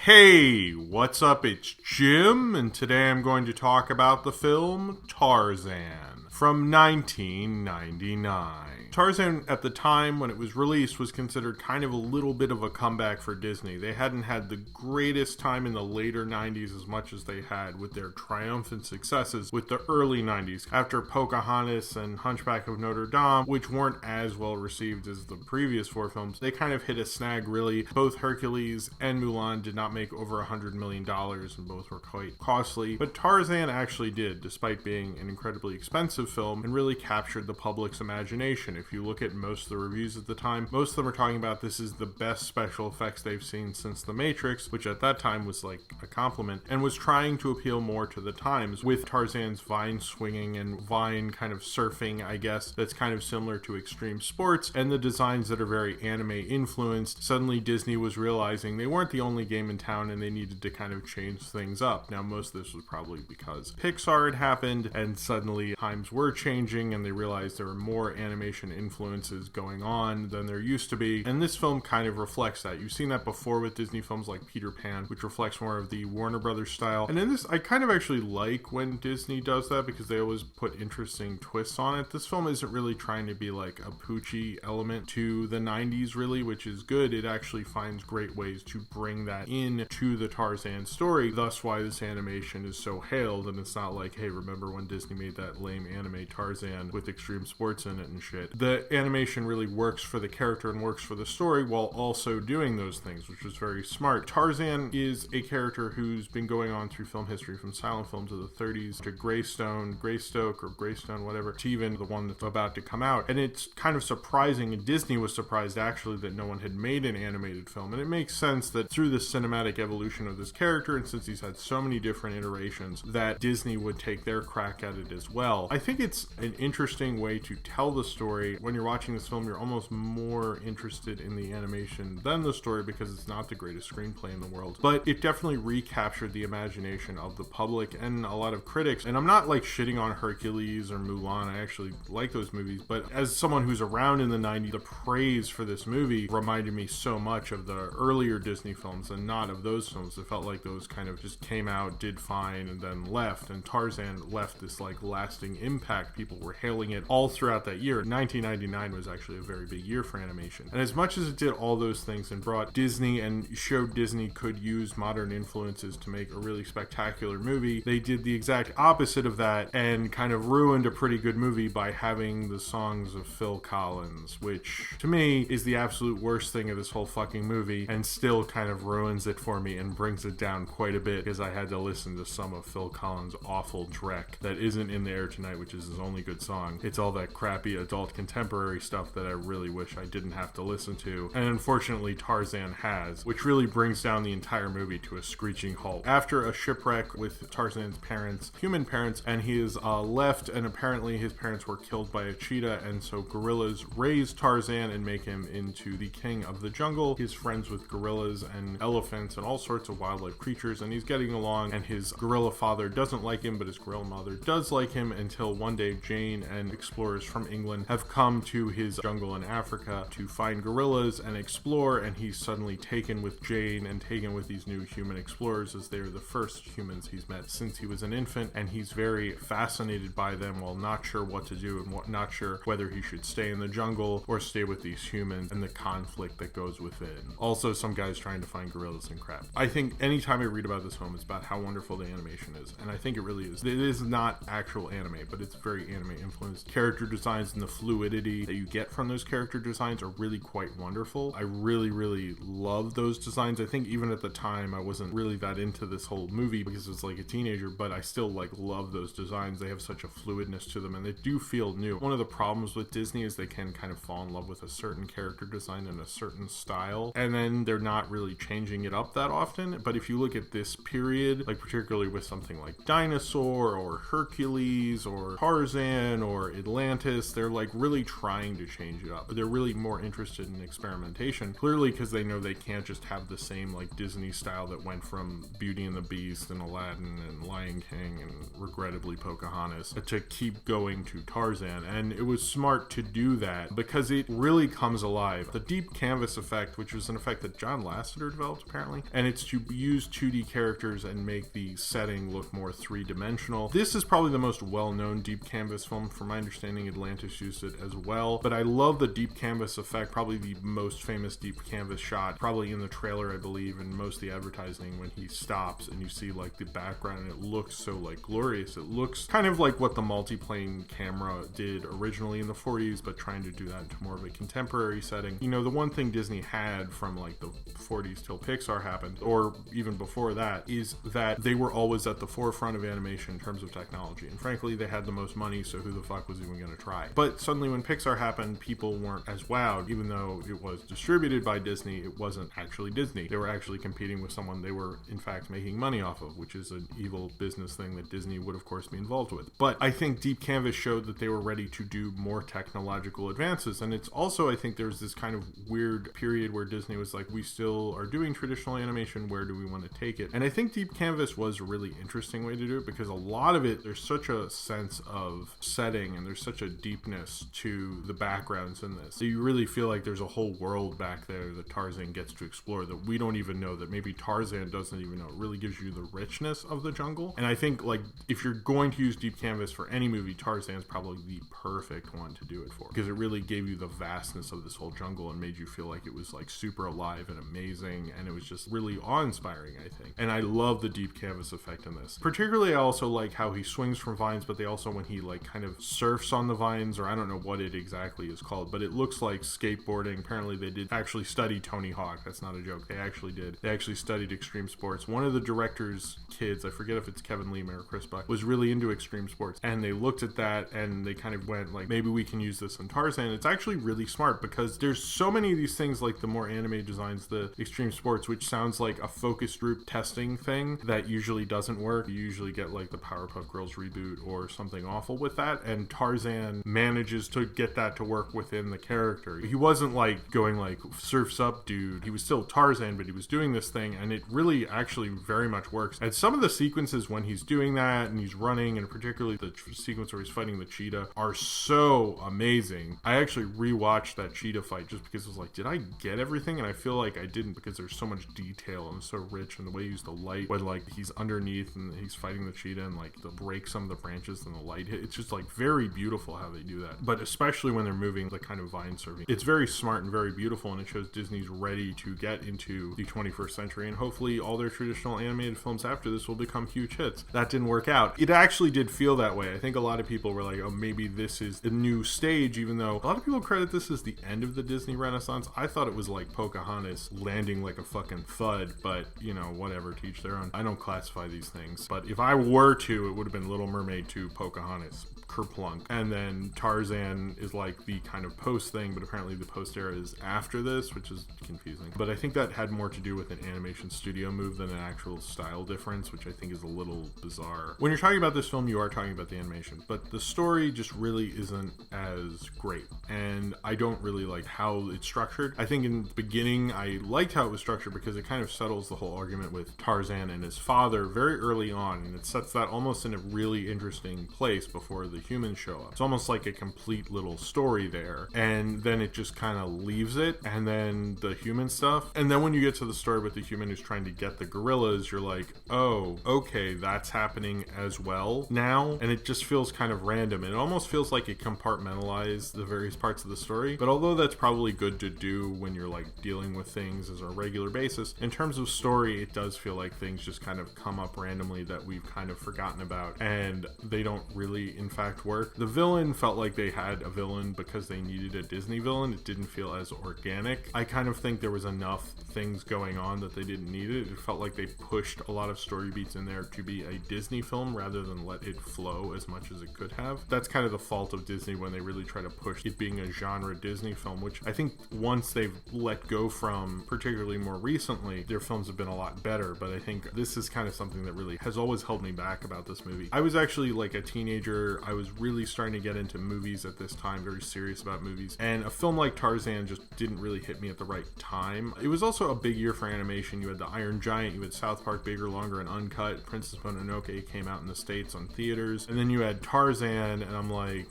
Hey, what's up? It's Jim, and today I'm going to talk about the film Tarzan from 1999. Tarzan, at the time when it was released, was considered kind of a little bit of a comeback for Disney. They hadn't had the greatest time in the later 90s as much as they had with their triumphant successes with the early 90s. After Pocahontas and Hunchback of Notre Dame, which weren't as well received as the previous four films, they kind of hit a snag, really. Both Hercules and Mulan did not make over $100 million, and both were quite costly. But Tarzan actually did, despite being an incredibly expensive film, and really captured the public's imagination. If you look at most of the reviews at the time, most of them are talking about this is the best special effects they've seen since The Matrix, which at that time was like a compliment, and was trying to appeal more to the times with Tarzan's vine swinging and vine kind of surfing, I guess, that's kind of similar to extreme sports, and the designs that are very anime influenced. Suddenly Disney was realizing they weren't the only game in town and they needed to kind of change things up. Now, most of this was probably because Pixar had happened and suddenly times were changing and they realized there were more animation influences going on than there used to be, and this film kind of reflects that. You've seen that before with Disney films like Peter Pan, which reflects more of the Warner Brothers style, and in this I kind of actually like when Disney does that because they always put interesting twists on it. This film isn't really trying to be like a Poochie element to the 90s really, which is good. It actually finds great ways to bring that in to the Tarzan story, thus why this animation is so hailed, and it's not like, hey, remember when Disney made that lame anime Tarzan with extreme sports in it and shit. The animation really works for the character and works for the story while also doing those things, which is very smart. Tarzan is a character who's been going on through film history, from silent film to the 30s to Greystoke or Greystone, whatever, to even the one that's about to come out. And it's kind of surprising, and Disney was surprised actually that no one had made an animated film. And it makes sense that through the cinematic evolution of this character, and since he's had so many different iterations, that Disney would take their crack at it as well. I think it's an interesting way to tell the story. When you're watching this film, you're almost more interested in the animation than the story because it's not the greatest screenplay in the world. But it definitely recaptured the imagination of the public and a lot of critics. And I'm not like shitting on Hercules or Mulan. I actually like those movies. But as someone who's around in the 90s, the praise for this movie reminded me so much of the earlier Disney films and not of those films. It felt like those kind of just came out, did fine, and then left. And Tarzan left this like lasting impact. People were hailing it all throughout that year. 1999 was actually a very big year for animation. And as much as it did all those things and brought Disney and showed Disney could use modern influences to make a really spectacular movie, they did the exact opposite of that and kind of ruined a pretty good movie by having the songs of Phil Collins, which to me is the absolute worst thing of this whole fucking movie and still kind of ruins it for me and brings it down quite a bit because I had to listen to some of Phil Collins' awful dreck that isn't in the air tonight, which is his only good song. It's all that crappy adult contemporary stuff that I really wish I didn't have to listen to, and unfortunately Tarzan has, which really brings down the entire movie to a screeching halt. After a shipwreck with Tarzan's parents, human parents, and he is left, and apparently his parents were killed by a cheetah, and so gorillas raise Tarzan and make him into the king of the jungle. He's friends with gorillas and elephants and all sorts of wildlife creatures, and he's getting along, and his gorilla father doesn't like him, but his gorilla mother does like him, until one day Jane and explorers from England have come to his jungle in Africa to find gorillas and explore, and he's suddenly taken with Jane and taken with these new human explorers as they're the first humans he's met since he was an infant, and he's very fascinated by them while not sure what to do and not sure whether he should stay in the jungle or stay with these humans and the conflict that goes within. Also, some guys trying to find gorillas and crap. I think anytime I read about this film, it's about how wonderful the animation is, and I think it really is. It is not actual anime, but it's very anime influenced. Character designs and the fluidity that you get from those character designs are really quite wonderful. I really love those designs. I think even at the time I wasn't really that into this whole movie because it's like a teenager, but I still like love those designs. They have such a fluidness to them and they do feel new. One of the problems with Disney is they can kind of fall in love with a certain character design and a certain style, and then they're not really changing it up that often. But if you look at this period, like particularly with something like Dinosaur or Hercules or Tarzan or Atlantis, they're like really trying to change it up. They're really more interested in experimentation, clearly because they know they can't just have the same like Disney style that went from Beauty and the Beast and Aladdin and Lion King and regrettably Pocahontas to keep going to Tarzan. And it was smart to do that because it really comes alive. The deep canvas effect, which was an effect that John Lasseter developed apparently, originally, and it's to use 2D characters and make the setting look more three-dimensional. This is probably the most well-known deep canvas film. From my understanding, Atlantis used it as well, but I love the deep canvas effect. Probably the most famous deep canvas shot, probably in the trailer, I believe, and most of the advertising, when he stops and you see like the background and it looks so like glorious. It looks kind of like what the multiplane camera did originally in the 40s, but trying to do that into more of a contemporary setting. You know, the one thing Disney had from like the 40s till Pixar happened, or even before that, is that they were always at the forefront of animation in terms of technology, and frankly they had the most money, so who the fuck was even going to try? But suddenly when Pixar happened, people weren't as wowed. Even though it was distributed by Disney, it wasn't actually Disney. They were actually competing with someone they were in fact making money off of, which is an evil business thing that Disney would of course be involved with. But I think Deep Canvas showed that they were ready to do more technological advances, and it's also, I think there was this kind of weird period where Disney was like, we still are doing traditional animation, where do we want to take it? And I think Deep Canvas was a really interesting way to do it, because a lot of it, there's such a sense of setting and there's such a deepness to the backgrounds in this. So you really feel like there's a whole world back there that Tarzan gets to explore that we don't even know, that maybe Tarzan doesn't even know. It really gives you the richness of the jungle. And I think like if you're going to use Deep Canvas for any movie, Tarzan's probably the perfect one to do it for, because it really gave you the vastness of this whole jungle and made you feel like it was like super alive and amazing, and it was just really awe-inspiring, I think. And I love the deep canvas effect in this. Particularly, I also like how he swings from vines, but they also, when he like kind of surfs on the vines, or I don't know what it exactly is called, but it looks like skateboarding. Apparently they did actually study Tony Hawk. That's not a joke. They actually did. They actually studied extreme sports. One of the director's kids, I forget if it's Kevin Lima or Chris Buck, was really into extreme sports, and they looked at that and they kind of went like, maybe we can use this in Tarzan. It's actually really smart, because there's so many of these things, like the more anime designs, the extreme sports, which sounds like a focus group testing thing that usually doesn't work. You usually get like the Powerpuff Girls reboot or something awful with that, and Tarzan manages to get that to work within the character. He wasn't like going like surfs up dude. He was still Tarzan, but he was doing this thing, and it really actually very much works. And some of the sequences when he's doing that and he's running, and particularly the sequence where he's fighting the cheetah, are so amazing. I actually rewatched that cheetah fight just because I was like, did I get everything? And I feel like I didn't, because there's so much detail and so rich, and the way he used the light when like he's underneath and he's fighting the cheetah, and like to break some of the branches and the light hit. It's just like very beautiful how they do that. But especially when they're moving the kind of vine surfing, it's very smart and very beautiful, and it shows Disney's ready to get into the 21st century, and hopefully all their traditional animated films after this will become huge hits. That didn't work out. It actually did feel that way. I think a lot of people were like, oh, maybe this is the new stage, even though a lot of people credit this as the end of the Disney Renaissance. I thought it was like Pocahontas landing like a fucking thud, but you know, whatever, to each their own. I don't classify these things, but if I were to, it would have been Little Mermaid to Pocahontas, kerplunk. And then Tarzan is like the kind of post thing, but apparently the post era is after this, which is confusing. But I think that had more to do with an animation studio move than an actual style difference, which I think is a little bizarre. When you're talking about this film, you are talking about the animation, but the story just really isn't as great, and I don't really like how it's structured. I think in the beginning I liked how it was structured, because it kind of settles the whole argument with Tarzan and his father very early on, and it sets that almost in a really interesting place before the humans show up. It's almost like a complete little story there, and then it just kind of leaves it, and then the human stuff, and then when you get to the story with the human who's trying to get the gorillas, you're like, oh, okay, that's happening as well now, and it just feels kind of random. It almost feels like it compartmentalized the various parts of the story, but although that's probably good to do when you're like dealing with things as a regular basis, in terms of story, it does feel like things just kind of come up randomly that we've kind of forgotten about, and they don't really in fact work. The villain felt like they had a villain because they needed a Disney villain. It didn't feel as organic. I kind of think there was enough things going on that they didn't need it. It felt like they pushed a lot of story beats in there to be a Disney film rather than let it flow as much as it could have. That's kind of the fault of Disney when they really try to push it being a genre Disney film, which I think once they've let go from, particularly more recently, their films have been a lot better. But I think this is kind of something that really has always held me back about this movie. I was actually like a teenager. I was really starting to get into movies at this time, very serious about movies, and a film like Tarzan just didn't really hit me at the right time. It was also a big year for animation. You had The Iron Giant, you had South Park Bigger, Longer, and Uncut, Princess Mononoke came out in the States on theaters, and then you had Tarzan, and I'm like,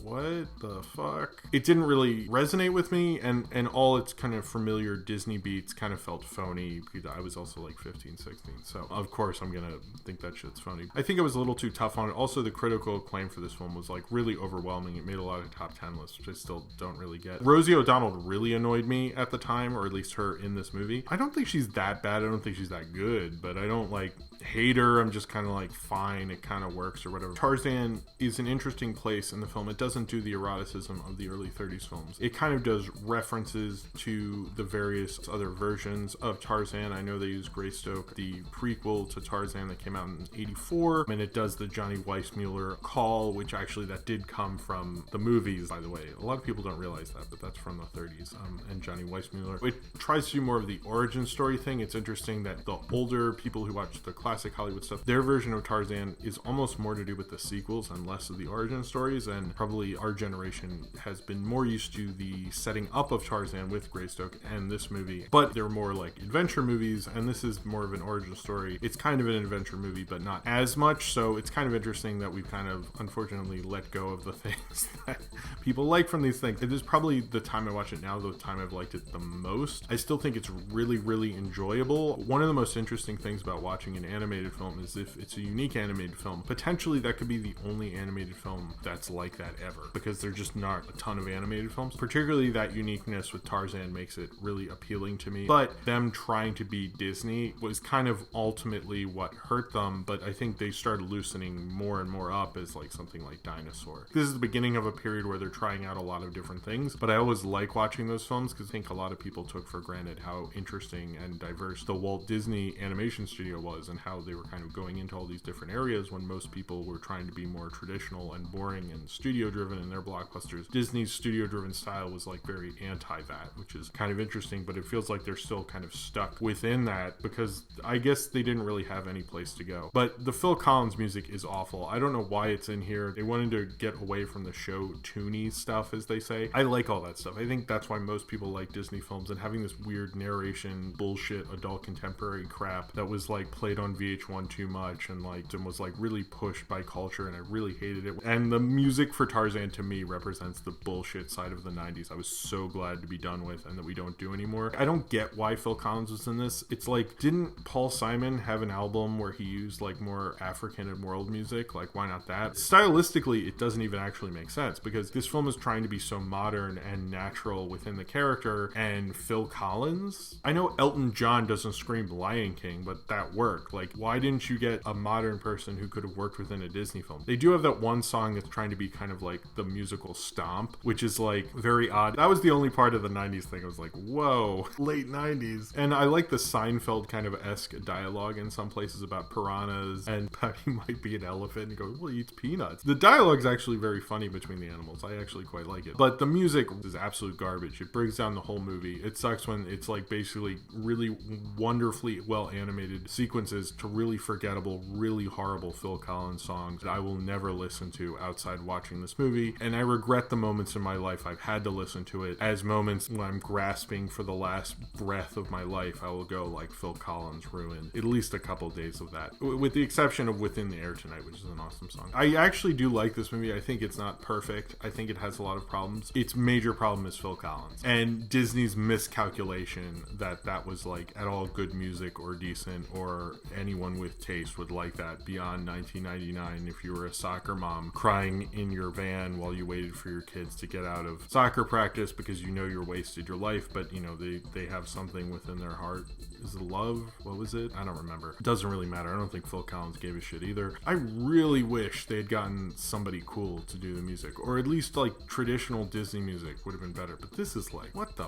what the fuck? It didn't really resonate with me, and all its kind of familiar Disney beats kind of felt phony, because I was also like 15, 16, so of course I'm gonna think that shit's phony. I think it was a little too tough on it. Also, the critical acclaim for this film was like really overwhelming. It made a lot of top 10 lists, which I still don't really get. Rosie O'Donnell really annoyed me at the time, or at least her in this movie. I don't think she's that bad. I don't think she's that good, but I don't like hate her. I'm just kind of like, fine, it kind of works or whatever. Tarzan is an interesting place in the film. It doesn't do the eroticism of the early 30s films. It kind of does references to the various other versions of Tarzan. I know they use Greystoke, the prequel to Tarzan that came out in 84, and it does the Johnny Weissmuller call, which actually that did come from the movies, by the way. A lot of people don't realize that, but that's from the 30s, and Johnny Weissmuller. It tries to do more of the origin story thing. It's interesting that the older people who watch the classic Hollywood stuff, their version of Tarzan is almost more to do with the sequels and less of the origin stories, and probably our generation has been more used to the setting up of Tarzan with Greystoke and this movie, but they're more like adventure movies, and this is more of an origin story. It's kind of an adventure movie, but not as much, so it's kind of interesting that we've kind of unfortunately let go of the things that people like from these things. It is probably the time I watch it now, the time I've liked it the most. I still think it's really, really enjoyable. One of the most interesting things about watching an animated film is if it's a unique animated film, potentially that could be the only animated film that's like that ever, because there's just not a ton of animated films. Particularly that uniqueness with Tarzan makes it really appealing to me, but them trying to be Disney was kind of ultimately what hurt them. But I think they started loosening more and more up as like something like Dinosaur. This is the beginning of a period where they're trying out a lot of different things, but I always like watching those films because I think a lot of people took for granted how interesting and diverse the Walt Disney Animation Studio was, and how they were kind of going into all these different areas when most people were trying to be more traditional and boring and studio driven in their blockbusters. Disney's studio driven style was like very anti that, which is kind of interesting, but it feels like they're still kind of stuck within that because I guess they didn't really have any place to go. But the Phil Collins music is awful. I don't know why it's in here. They wanted to get away from the show toony stuff, as they say. I like all that stuff. I think that's why most people like Disney films, and having this weird narration bullshit adult contemporary crap that was like played on VH1 too much and was like really pushed by culture, and I really hated it. And the music for Tarzan to me represents the bullshit side of the 90s. I was so glad to be done with and that we don't do anymore. I don't get why Phil Collins was in this. It's like, didn't Paul Simon have an album where he used like more African and world music? Like, why not that? Stylistically, it doesn't even actually make sense because this film is trying to be so modern and natural within the character, and Phil Collins, I know Elton John doesn't scream Lion King, but that worked. Like, why didn't you get a modern person who could have worked within a Disney film? They do have that one song that's trying to be kind of like the musical Stomp, which is like very odd. That was the only part of the 90s thing I was like, whoa, late 90s. And I like the Seinfeld kind of esque dialogue in some places about piranhas, and Peppy might be an elephant and go, well, he eats peanuts. The dialogue's actually very funny between the animals. I actually quite like it. But the music is absolute garbage. It brings down the whole movie. It sucks when it's like basically really wonderfully well animated sequences to really forgettable, really horrible Phil Collins songs that I will never listen to outside watching this movie. And I regret the moments in my life I've had to listen to it as moments when I'm grasping for the last breath of my life. I will go like Phil Collins ruined at least a couple days of that, with the exception of Within the Air Tonight, which is an awesome song. I actually do like this movie. I think it's not perfect. I think it has a lot of problems. Its major problem is Phil Collins and Disney's miscalculation that was like at all good music or decent, or anyone with taste would like that beyond 1999 if you were a soccer mom crying in your van while you waited for your kids to get out of soccer practice because you know you're wasted your life, but you know they have something within their heart. Is it love? What was it? I don't remember. It doesn't really matter. I don't think Phil Collins gave a shit either. I really wish they had gotten somebody cool to do the music, or at least like traditional Disney music would have been better. But this is like, what the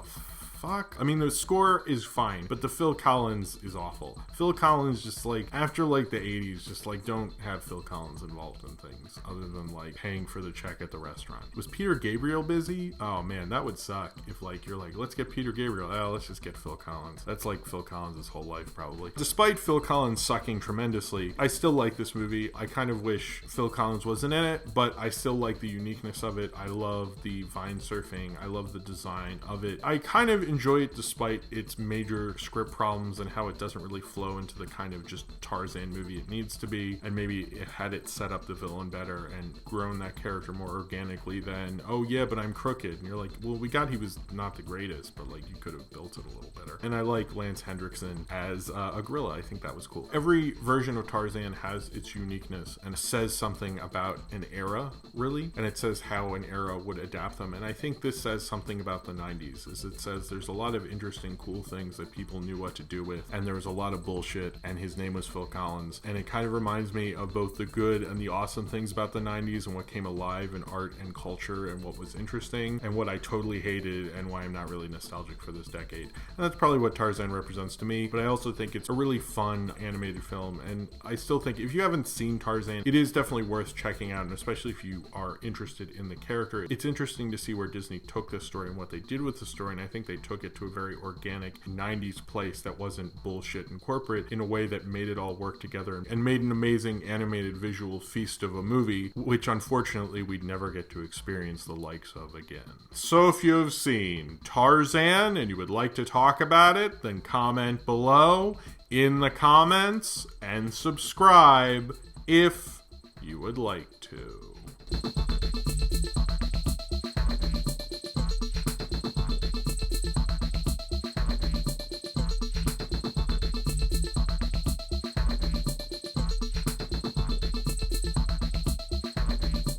fuck? I mean, the score is fine, but the Phil Collins is awful. Phil Collins, just like, after like the 80s, just like, don't have Phil Collins involved in things other than like paying for the check at the restaurant. Was Peter Gabriel busy? Oh man, that would suck if like you're like, let's get Peter Gabriel. Oh, let's just get Phil Collins. That's like Phil Collins' whole life probably. Despite Phil Collins sucking tremendously, I still like this movie. I kind of wish Phil Collins wasn't in it, but I still like the uniqueness of it. I love the vine surfing. I love the design of it. I kind of enjoy it despite its major script problems and how it doesn't really flow into the kind of just Tarzan movie it needs to be, and maybe it had it set up the villain better and grown that character more organically than, oh yeah, but I'm crooked. And you're like, well, we got he was not the greatest, but like you could have built it a little better. And I like Lance Hendrickson as a gorilla. I think that was cool. Every version of Tarzan has its uniqueness and says something about an era, really, and it says how an era would adapt them. And I think this says something about the 90s, is it says there's a lot of interesting, cool things that people knew what to do with, and there was a lot of bullshit, and his name was Phil Collins. And it kind of reminds me of both the good and the awesome things about the 90s and what came alive in art and culture and what was interesting and what I totally hated and why I'm not really nostalgic for this decade. And that's probably what Tarzan represents to me, but I also think it's a really fun animated film, and I still think if you haven't seen Tarzan, it is definitely worth checking out, and especially if you are interested in the character. It's interesting to see where Disney took this story and what they did with the story, and I think they took it to a very organic 90s place that wasn't bullshit and corporate, in a way that made it all work together and made an amazing animated visual feast of a movie, which unfortunately we'd never get to experience the likes of again. So if you have seen Tarzan and you would like to talk about it, then comment below in the comments and subscribe if you would like to.